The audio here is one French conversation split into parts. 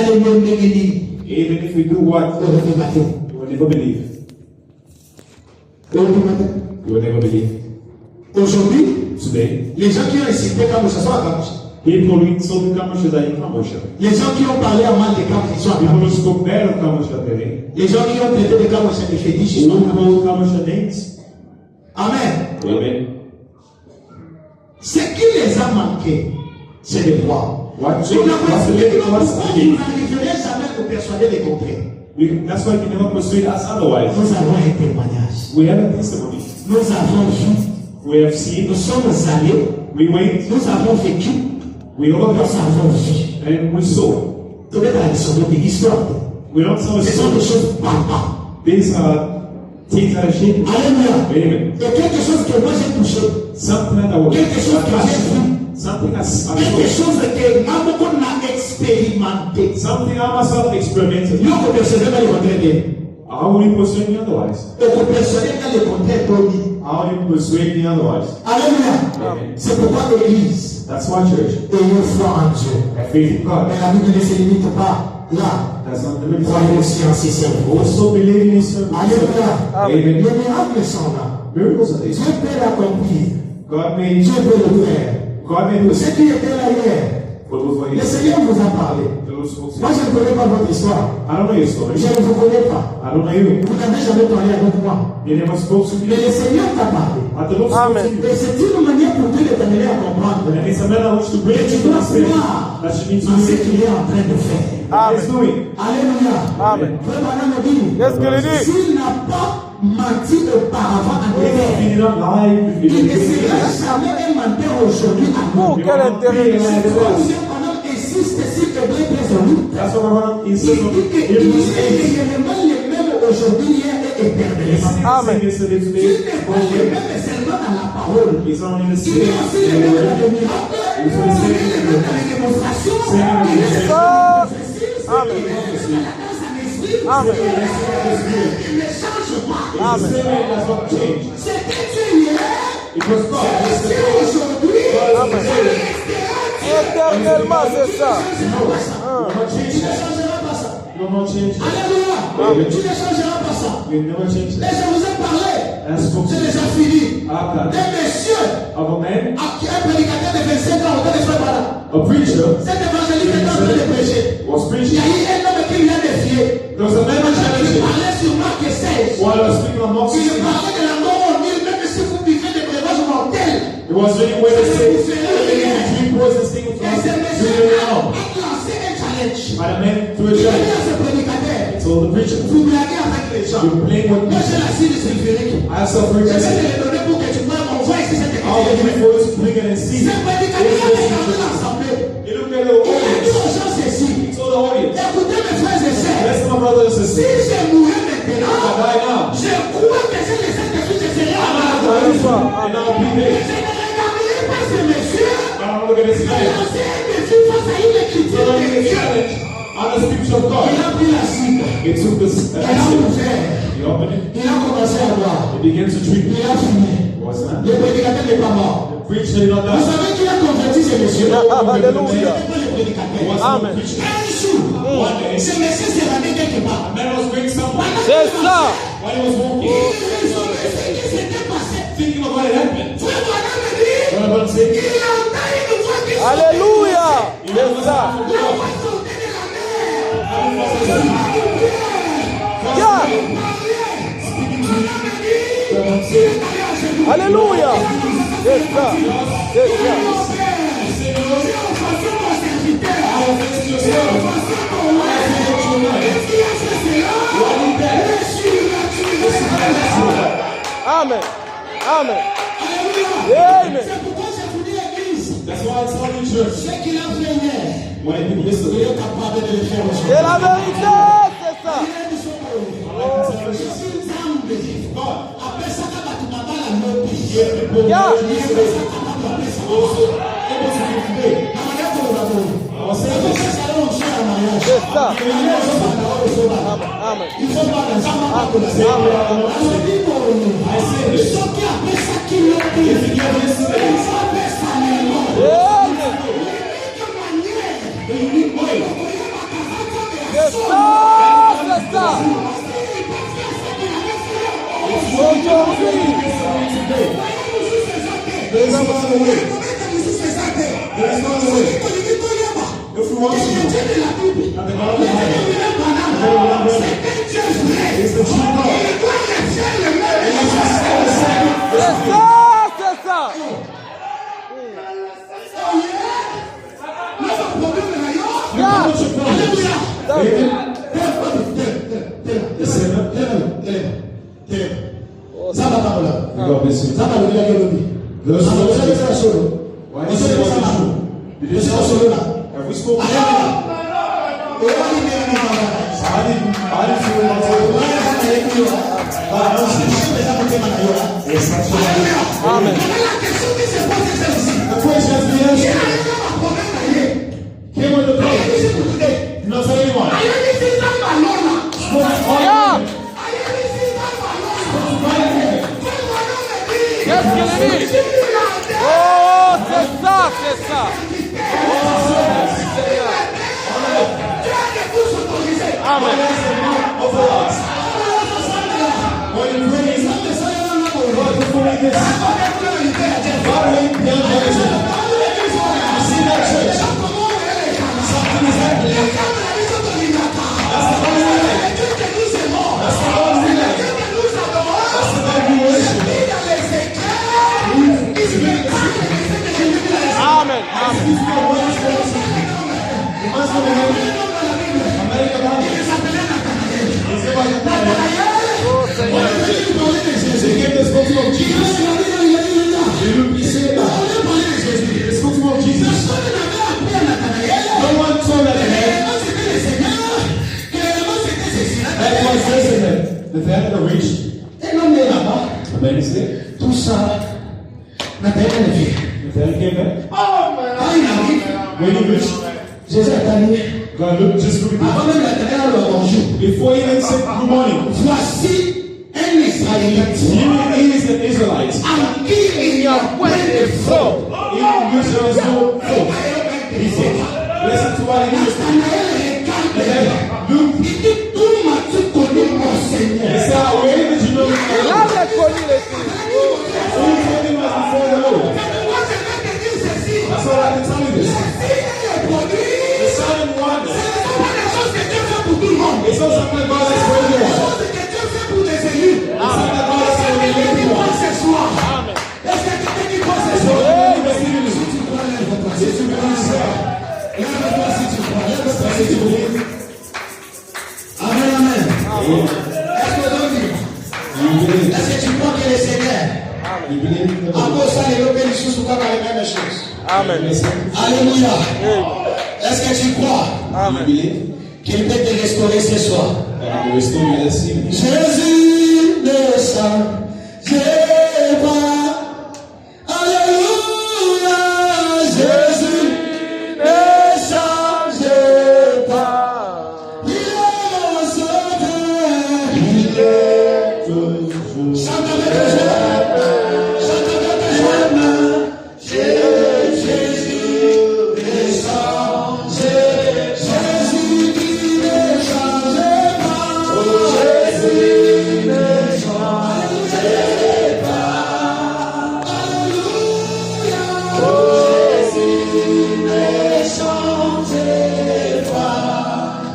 Even if we do what, you will never believe. You will never believe. Aujourd'hui, today, les gens qui ont incité Kamosha sont à Kamosha. People who insulted Kamosha are in Kamosha. Les gens qui ont parlé en mal de Kamosha sont à People who Kamosha. spoke bad of Kamosha today. Les gens qui ont traité de Kamosha des fétiches sont à Who Kamosha. called Kamosha names. Amen. Amen. Ce qui les a manqué, c'est de voir. What Nous changed? n'avons What's the expliqué living? que What's the vous living? n'arriverez jamais à nous persuader le contraire. That's why you can never persuade us otherwise. Nous avons un témoignage. We have a testimony. Nous avons vu. We have seen. Nous sommes allés. We went. Nous avons vécu. We Nous overcome. avons vu. And we saw. Tout est dans l'histoire de l'histoire. We don't tell Ce sont des us. choses palpables. These are things that are shaken. Alléluia. Amen. Et quelque chose que moi j'ai touché. Something that I was. Quelque chose que j'ai vu. Something that's. Quelque chose que Namoko n'a expérimenté. Something I myself experimented. Nous ne percevons pas le contraire. How will you persuade me otherwise? Et vous percevez pas le contraire d'Oli. How will you persuade me otherwise? Alléluia. Amen. C'est pourquoi l'Église That's why church. ayez foi en Dieu. Have faith in God. Mais la Bible ne se limite pas là. That's not the limit. Croyez aussi en ses services. Also believe in His service. Alléluia. Amen. Les miracles sont là. Miracles are there. Dieu peut l'accomplir. God made. Dieu peut le faire. God made Ceux qui étaient là hier, What was what He le said. Seigneur vous a parlé. The Lord spoke to Moi, you. je ne connais pas votre histoire. I don't know your story. Je ne vous connais pas. I don't know you. Vous n'avez jamais parlé avec moi. You never spoke to Mais me. le Seigneur t'a parlé. But the Lord spoke Amen. to you. Et c'est une manière pour Dieu de t'amener à comprendre. And it's a matter which to bring Et tu you to dois understand croire that you need to en ce do qu'il est en train de faire. what He's doing. Alléluia. Amen. Frère Branham me dit, Qu'est-ce qu'il dit? s'il n'a pas menti auparavant en If dehors, He did not lie, if il He ne sera did jamais un menteur aujourd'hui à Pour nous. quel intérêt de C'est pourquoi ce Monsieur Branham insiste sur Hébreux 13:8. That's what I want to Il insist on. dit qu'il Hebrews est 8. réellement le même aujourd'hui, hier et éternellement. Amen. Yesterday, Il today, n'est pas le même seulement dans la parole. He's only the Il est same. aussi le même dans les miracles. Il est le même dans les démonstrations. Il est le même dans les exercices. Amen. Il est le même dans la danse en esprit. Amen. Il ne change pas. Amen. The same has not changed. C'était Dieu hier. It was God C'est yesterday. aujourd'hui. Amen. C'est le restera. Éternellement, c'est ça. You will not Tu change ne that. changeras pas ça. You will not change that. Alléluia. Amen. Tu ne changeras pas ça. You will never change Et that. je vous ai parlé. I spoke C'est to déjà fini. Abba, Un monsieur, of a man, un prédicateur de 25 ans, au temps de frère Branham. a preacher, Cet évangéliste est en train de prêcher. was Il y preaching. a eu un homme qui lui a défié. There was a man Il challenging parlait sur Marc 16. while I was speaking on Mark Il 16. parlait de la mort au mille, même si vous buvez des breuvages mortels. It was really where they say, C'est "If you drink poison, thing with Et us, ce do monsieur it a now." lancé un challenge. And a man to a Il a dit challenge. à ce prédicateur, Told the preacher, vous blaguez avec les gens. "You're playing with Moi me. j'ai la cible sulfurique. I have some Je vais preachers. te les donner pour que tu vois mon voix ici cette I'll give you for you to drink it and see." Ce prédicateur a regardé l'assemblée. He looked at the Il a dit audience. aux gens ceci. He told the audience, Écoutez mes frères et sœurs. "Listen, my brothers and Si sisters, je mourais I maintenant, die now. je crois que c'est le Saint-Esprit qui serait en moi. And I'll be there. Je ne regarderai pas ce monsieur. I don't look at his face. Lancer un défi face à une écriture So de like the Dieu. challenge on the scripture of God. Il a pris la cible. He took this Il a action. ouvert. He opened it. Il a commencé à boire. He began to drink. Il a fumé. What's that? Le prédicateur n'est pas mort. The preacher did not Vous die. savez qui a converti ce monsieur? Alléluia. C'était pas le prédicateur. He wasn't Amen. a preacher. Un jour, One day, ce monsieur s'est rendu quelque part. a man was going somewhere. C'est ça. While he was walking, Il raisonnait ce qui s'était passé. thinking of what had happened. Frère Branham me dit, What about saying? il a entendu une voix qui dit, Alléluia. C'est ça. la voix sortait de la mer. Yeah. Alléluia. C'est ça. C'est ça. Amen. Amen. Amen. C'est pourquoi j'ai fini l'église. That's why it's not in church. Ce qu'il a fait hier, When he did il yesterday, est capable de le faire C'est aujourd'hui. la vérité. C'est ça. Il a dit son mot. Je suis Nzambe. Après ça, quand tu m'as pas la note, Yeah. C'est ça. Amen. Il faut pas les gens pas que les gens. Je dis pour nous. Ceux qui appellent ça qui l'ont dit. Ils appellent ça les noms. Amen. De l'unique manière. C'est ça, c'est ça. Aujourd'hui, There's no other way. There's no other way. If we want to know, and the God of heaven, is the true God. c'est ça, c'est ça. Yeah. God bless you. Those who are why is it not true? Did you say have we spoken? Amen. The question has been answered. Came with the problem. Not for anyone. Yeah. Qu'est-ce qu'il dit? Oh, c'est ça, c'est ça. Oh, Seigneur. Amen. When you pray, God is doing this. God will be on the You see that church? Something is happening. That's the only way. That's the only way. That's the God we worship. Amen. Amen. Oh, Seigneur. They gave the spokesman of Jesus. They will be saved. The spokesman of Jesus. No one told that that was resonant. The family that reached. The man is there. The family came back. When he reached, God looked, just looked at him. Before he even said good morning, he is an Israelite. Il y a point de faux. Even which there is no hope. He said, listen to what he is. Look, he said, where did you know Il me? a reconnu les filles. Who told him was before the Lord? That's all I can tell you this. The sign wonders. It's not something God has for everyone. It's something God has for everyone. Amen. So let me receive you. Si tu veux ça, si tu veux. Amen, amen. You believe. Est-ce que tu crois que le Seigneur You believe. a beau ça développer les choses ou pas les mêmes choses? Amen. Alléluia. Est-ce que tu crois You Amen. believe. qu'il peut te restaurer ce soir? And you restore me this evening. Jésus ne changeait pas. Alléluia. Jésus ne changeait pas. Il est mon sauveur. Il est toujours. Chante avec le joie. Chante avec le joie. Jésus ne changeait. Jésus qui ne changeait pas. Jésus ne changeait pas. Alléluia. Jésus ne changeait pas.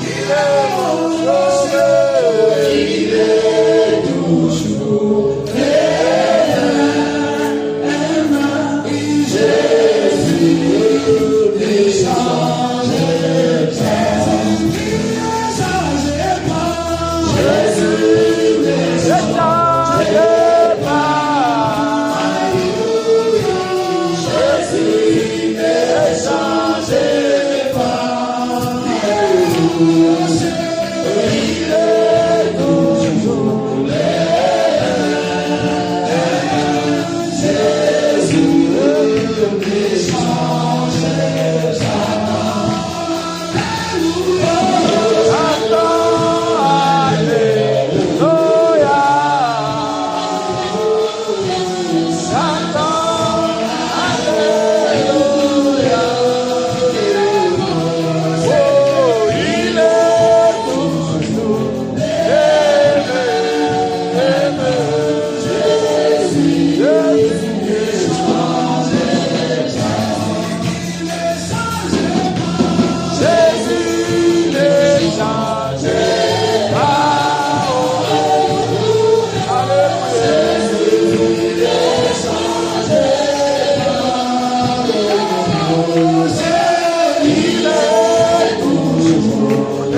Il est mon sauveur. Il est toujours aimant. Jésus ne changeait pas. Jésus ne changeait pas. Jésus ne changeait pas. Il est toujours Jésus ne changeait Jésus,